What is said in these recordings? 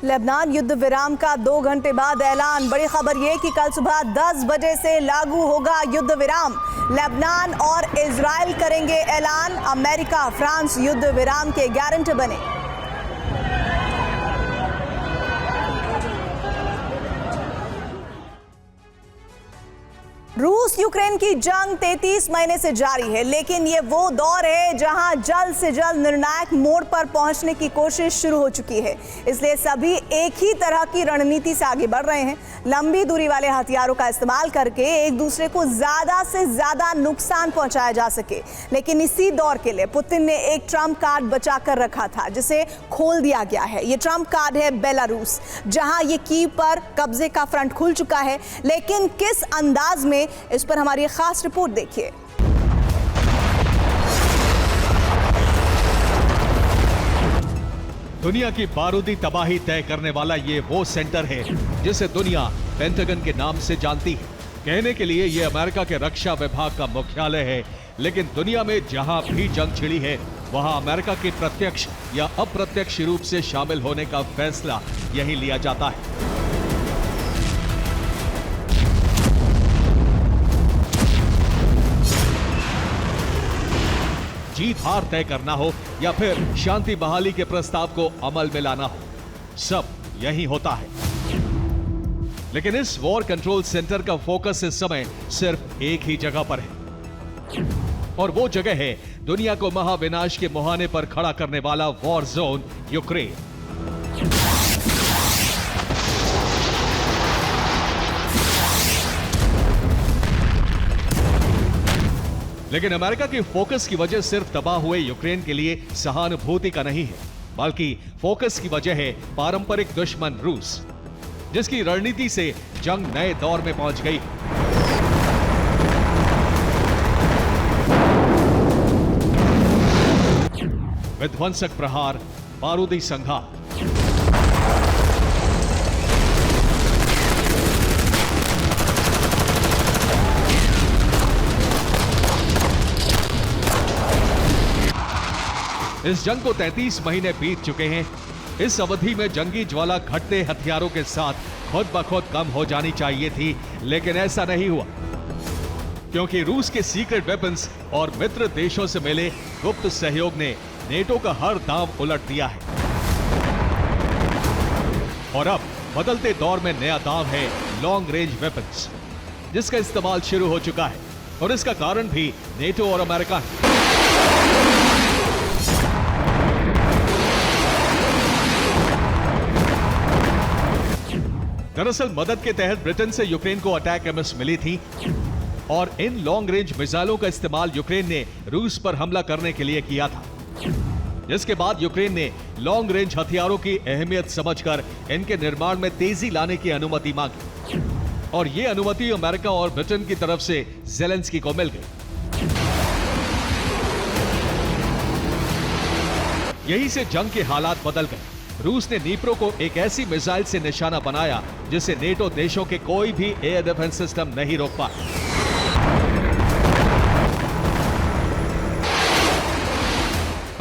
Lebanon युद्ध विराम का 2 घंटे बाद ऐलान। बड़ी खबर यह कि कल सुबह 10 बजे से लागू होगा युद्ध विराम। लेबनान और इजराइल करेंगे ऐलान। अमेरिका, फ्रांस युद्ध विराम के गारंटर बने। रूस यूक्रेन की जंग 33 महीने से जारी है, लेकिन ये वो दौर है जहां जल्द से जल्द निर्णायक मोड़ पर पहुंचने की कोशिश शुरू हो चुकी है। इसलिए सभी एक ही तरह की रणनीति से आगे बढ़ रहे हैं, लंबी दूरी वाले हथियारों का इस्तेमाल करके एक दूसरे को ज्यादा से ज्यादा नुकसान पहुंचाया जा सके। लेकिन इसी दौर के लिए पुतिन ने एक ट्रम्प कार्ड बचा कर रखा था, जिसे खोल दिया गया है। ये ट्रम्प कार्ड है बेलारूस, जहां ये कीव पर कब्जे का फ्रंट खुल चुका है। लेकिन किस अंदाज में, इस पर हमारी खास रिपोर्ट देखिए। दुनिया की बारूदी तबाही तय करने वाला ये वो सेंटर है जिसे दुनिया पेंटागन के नाम से जानती है। कहने के लिए ये अमेरिका के रक्षा विभाग का मुख्यालय है, लेकिन दुनिया में जहां भी जंग छिड़ी है वहां अमेरिका के प्रत्यक्ष या अप्रत्यक्ष रूप से शामिल होने का फैसला यही लिया जाता है। जीत हार तय करना हो या फिर शांति बहाली के प्रस्ताव को अमल में लाना हो, सब यही होता है। लेकिन इस वॉर कंट्रोल सेंटर का फोकस इस समय सिर्फ एक ही जगह पर है, और वो जगह है दुनिया को महाविनाश के मुहाने पर खड़ा करने वाला वॉर जोन यूक्रेन। लेकिन अमेरिका की फोकस की वजह सिर्फ तबाह हुए यूक्रेन के लिए सहानुभूति का नहीं है, बल्कि फोकस की वजह है पारंपरिक दुश्मन रूस, जिसकी रणनीति से जंग नए दौर में पहुंच गई। विध्वंसक प्रहार, बारूदी संघार, इस जंग को 33 महीने बीत चुके हैं। इस अवधि में जंगी ज्वाला घटते हथियारों के साथ खुद ब खुद कम हो जानी चाहिए थी, लेकिन ऐसा नहीं हुआ, क्योंकि रूस के सीक्रेट वेपन्स और मित्र देशों से मिले गुप्त सहयोग ने नेटो का हर दांव उलट दिया है। और अब बदलते दौर में नया दांव है लॉन्ग रेंज वेपन्स, जिसका इस्तेमाल शुरू हो चुका है, और इसका कारण भी नेटो और अमेरिका है। दरअसल मदद के तहत ब्रिटेन से यूक्रेन को अटैक एमएस मिली थी, और इन लॉन्ग रेंज मिसाइलों का इस्तेमाल यूक्रेन ने रूस पर हमला करने के लिए किया था, जिसके बाद यूक्रेन ने लॉन्ग रेंज हथियारों की अहमियत समझकर इनके निर्माण में तेजी लाने की अनुमति मांगी, और ये अनुमति अमेरिका और ब्रिटेन की तरफ से ज़ेलेंस्की को मिल गई। यही से जंग के हालात बदल गए। रूस ने नीप्रो को एक ऐसी मिसाइल से निशाना बनाया जिसे नेटो देशों के कोई भी एयर डिफेंस सिस्टम नहीं रोक पाया।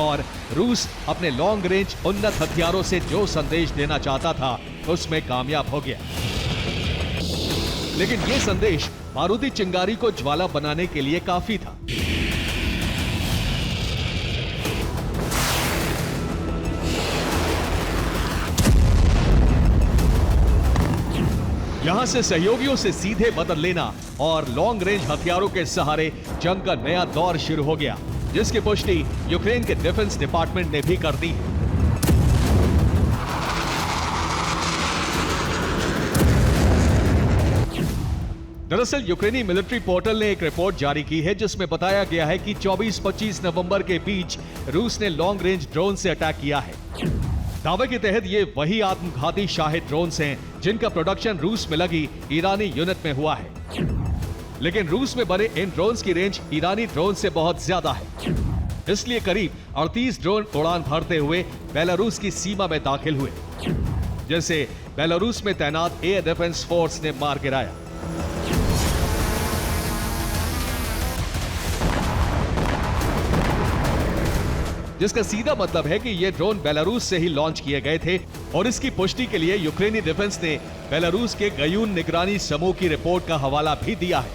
और रूस अपने लॉन्ग रेंज उन्नत हथियारों से जो संदेश देना चाहता था उसमें कामयाब हो गया। लेकिन यह संदेश बारूदी चिंगारी को ज्वाला बनाने के लिए काफी था। यहां से सहयोगियों से सीधे मदद लेना और लॉन्ग रेंज हथियारों के सहारे जंग का नया दौर शुरू हो गया, जिसकी पुष्टि यूक्रेन के डिफेंस डिपार्टमेंट ने भी कर दी है। दरअसल यूक्रेनी मिलिट्री पोर्टल ने एक रिपोर्ट जारी की है, जिसमें बताया गया है कि 24-25 नवंबर के बीच रूस ने लॉन्ग रेंज ड्रोन से अटैक किया है। दावे के तहत ये वही आत्मघाती शाहिद ड्रोन्स हैं जिनका प्रोडक्शन रूस में लगी ईरानी यूनिट में हुआ है। लेकिन रूस में बने इन ड्रोन्स की रेंज ईरानी ड्रोन से बहुत ज्यादा है, इसलिए करीब 38 ड्रोन उड़ान भरते हुए बेलारूस की सीमा में दाखिल हुए, जैसे बेलारूस में तैनात एयर डिफेंस फोर्स ने मार गिराया। जिसका सीधा मतलब है कि ये ड्रोन बेलारूस से ही लॉन्च किए गए थे और इसकी पुष्टि के लिए यूक्रेनी डिफेंस ने बेलारूस के गयून निगरानी समूह की रिपोर्ट का हवाला भी दिया है,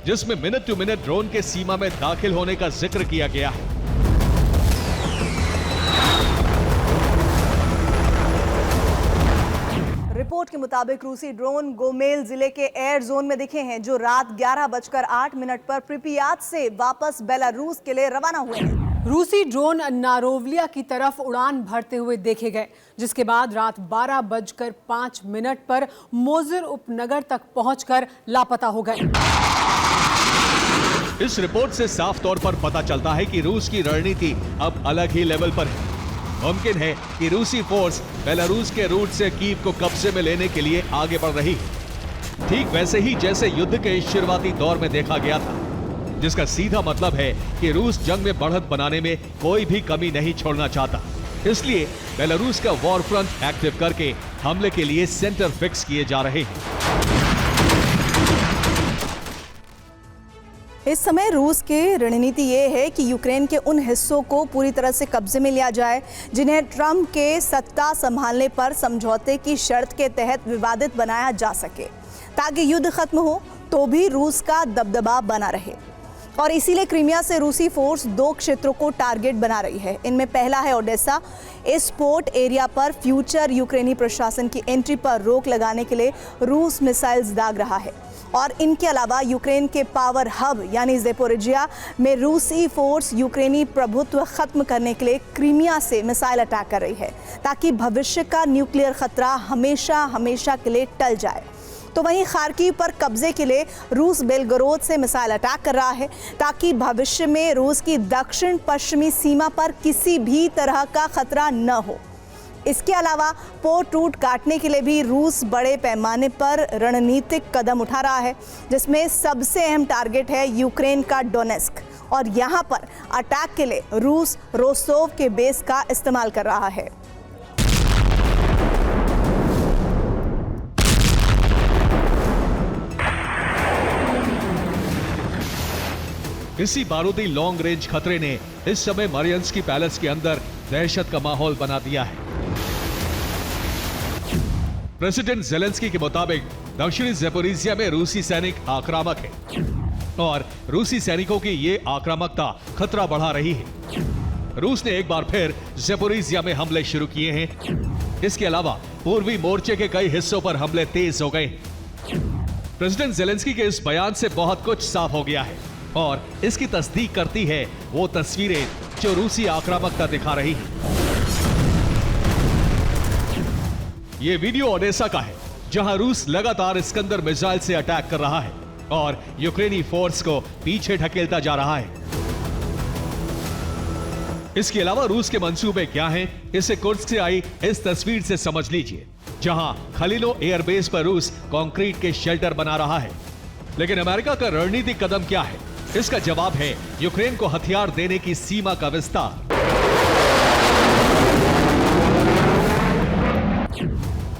जिसमें मिनट टू मिनट ड्रोन के सीमा में दाखिल होने का जिक्र किया गया है। रिपोर्ट के मुताबिक रूसी ड्रोन गोमेल जिले के एयर जोन में दिखे हैं, जो रात 11:08 पर प्रिपियात से वापस बेलारूस के लिए रवाना हुए हैं। रूसी ड्रोन नारोवलिया की तरफ उड़ान भरते हुए देखे गए, जिसके बाद रात 12:05 पर मोजुर उपनगर तक पहुंचकर लापता हो गए। इस रिपोर्ट से साफ तौर पर पता चलता है कि रूस की रणनीति अब अलग ही लेवल पर है। मुमकिन है कि रूसी फोर्स बेलारूस के रूट से कीव को कब्जे में लेने के लिए आगे बढ़ रही है, ठीक वैसे ही जैसे युद्ध के शुरुआती दौर में देखा गया था, जिसका सीधा मतलब है कि रूस जंग में बढ़त बनाने में कोई भी कमी नहीं छोड़ना चाहता। इसलिए बेलारूस का वॉर फ्रंट एक्टिव करके हमले के लिए सेंटर फिक्स किए जा रहे हैं। इस समय रूस की रणनीति ये है कि यूक्रेन के उन हिस्सों को पूरी तरह से कब्जे में लिया जाए जिन्हें ट्रंप के सत्ता संभालने पर समझौते की शर्त के तहत विवादित बनाया जा सके, ताकि युद्ध खत्म हो तो भी रूस का दबदबा बना रहे। और इसीलिए क्रीमिया से रूसी फोर्स 2 क्षेत्रों को टारगेट बना रही है। इनमें पहला है ओडेसा। इस पोर्ट एरिया पर फ्यूचर यूक्रेनी प्रशासन की एंट्री पर रोक लगाने के लिए रूस मिसाइल्स दाग रहा है। और इनके अलावा यूक्रेन के पावर हब यानी ज़ेपोरिजिया में रूसी फोर्स यूक्रेनी प्रभुत्व खत्म करने के लिए क्रीमिया से मिसाइल अटैक कर रही है, ताकि भविष्य का न्यूक्लियर खतरा हमेशा हमेशा के लिए टल जाए। तो वहीं खार्किव पर कब्जे के लिए रूस बेलगरोद से मिसाइल अटैक कर रहा है, ताकि भविष्य में रूस की दक्षिण पश्चिमी सीमा पर किसी भी तरह का खतरा न हो। इसके अलावा पोर्ट रूट काटने के लिए भी रूस बड़े पैमाने पर रणनीतिक कदम उठा रहा है, जिसमें सबसे अहम टारगेट है यूक्रेन का डोनेस्क। और यहाँ पर अटैक के लिए रूस रोस्तोव के बेस का इस्तेमाल कर रहा है। इसी बारूदी लॉन्ग रेंज खतरे ने इस समय मारियंस्की पैलेस के अंदर दहशत का माहौल बना दिया है। प्रेसिडेंट जेलेंस्की के मुताबिक दक्षिणी ज़ेपोरिजिया में रूसी सैनिक आक्रामक है और रूसी सैनिकों की ये आक्रामकता खतरा बढ़ा रही है। रूस ने एक बार फिर ज़ेपोरिजिया में हमले शुरू किए हैं। इसके अलावा पूर्वी मोर्चे के कई हिस्सों पर हमले तेज हो गए हैं। प्रेसिडेंट जेलेंस्की के इस बयान से बहुत कुछ साफ हो गया है और इसकी तस्दीक करती है वो तस्वीरें जो रूसी आक्रामकता दिखा रही है। ये वीडियो ओडेसा का है, जहां रूस लगातार इस्कंदर मिसाइल से अटैक कर रहा है और यूक्रेनी फोर्स को पीछे ढकेलता जा रहा है। इसके अलावा रूस के मंसूबे क्या हैं, इसे कुर्स्क से आई इस तस्वीर से समझ लीजिए, जहां खलीलो एयरबेस पर रूस कंक्रीट के शेल्टर बना रहा है। लेकिन अमेरिका का रणनीतिक कदम क्या है? इसका जवाब है यूक्रेन को हथियार देने की सीमा का विस्तार।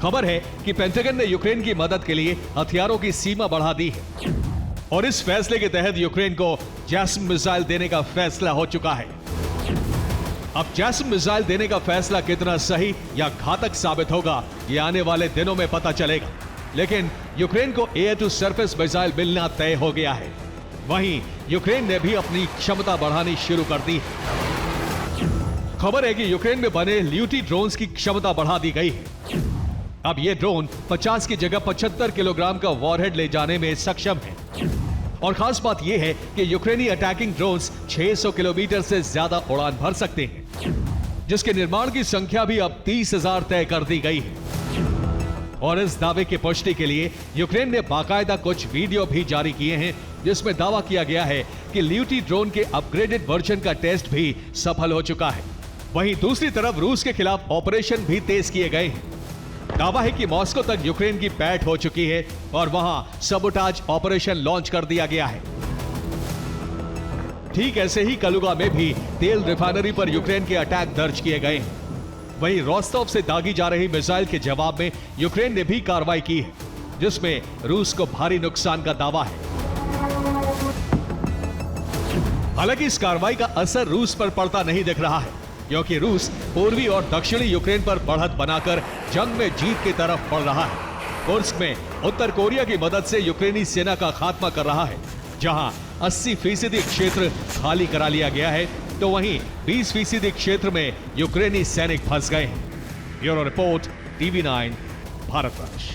खबर है कि पेंटागन ने यूक्रेन की मदद के लिए हथियारों की सीमा बढ़ा दी है और इस फैसले के तहत यूक्रेन को जैसम मिसाइल देने का फैसला हो चुका है। अब जैसम मिसाइल देने का फैसला कितना सही या घातक साबित होगा, ये आने वाले दिनों में पता चलेगा। लेकिन यूक्रेन को एयर टू सरफेस मिसाइल मिलना तय हो गया है। वहीं यूक्रेन ने भी अपनी क्षमता बढ़ानी शुरू कर दी है। खबर है कि यूक्रेन में बने ल्यूटी ड्रोन्स की क्षमता बढ़ा दी गई है। अब ये ड्रोन 50 की जगह 75 किलोग्राम का वॉरहेड ले जाने में सक्षम है। और खास बात यह है कि यूक्रेनी अटैकिंग ड्रोन्स 600 किलोमीटर से ज्यादा उड़ान भर सकते हैं, जिसके निर्माण की संख्या भी अब 30,000 तय कर दी गई है। और इस दावे की पुष्टि के लिए यूक्रेन ने बाकायदा कुछ वीडियो भी जारी किए हैं, जिसमें दावा किया गया है कि ल्यूटी ड्रोन के अपग्रेडेड वर्जन का टेस्ट भी सफल हो चुका है। वहीं दूसरी तरफ रूस के खिलाफ ऑपरेशन भी तेज किए गए हैं। दावा है कि मॉस्को तक यूक्रेन की पैठ हो चुकी है और वहां सबोटाज ऑपरेशन लॉन्च कर दिया गया है। ठीक ऐसे ही कलुगा में भी तेल रिफाइनरी पर यूक्रेन के अटैक दर्ज किए गए हैं। वहीं रोस्तोव से दागी जा रही मिसाइल के जवाब में यूक्रेन ने भी कार्रवाई की है, जिसमें रूस को भारी नुकसान का दावा है। हालांकि इस कार्रवाई का असर रूस पर पड़ता नहीं दिख रहा है, क्योंकि रूस पूर्वी और दक्षिणी यूक्रेन पर बढ़त बनाकर जंग में जीत की तरफ बढ़ रहा है। कुर्स्क में उत्तर कोरिया की मदद से यूक्रेनी सेना का खात्मा कर रहा है, जहां 80% क्षेत्र खाली करा लिया गया है, तो वहीं 20% क्षेत्र में यूक्रेनी सैनिक फंस गए हैं। Bureau report, TV9, Bharatvarsh.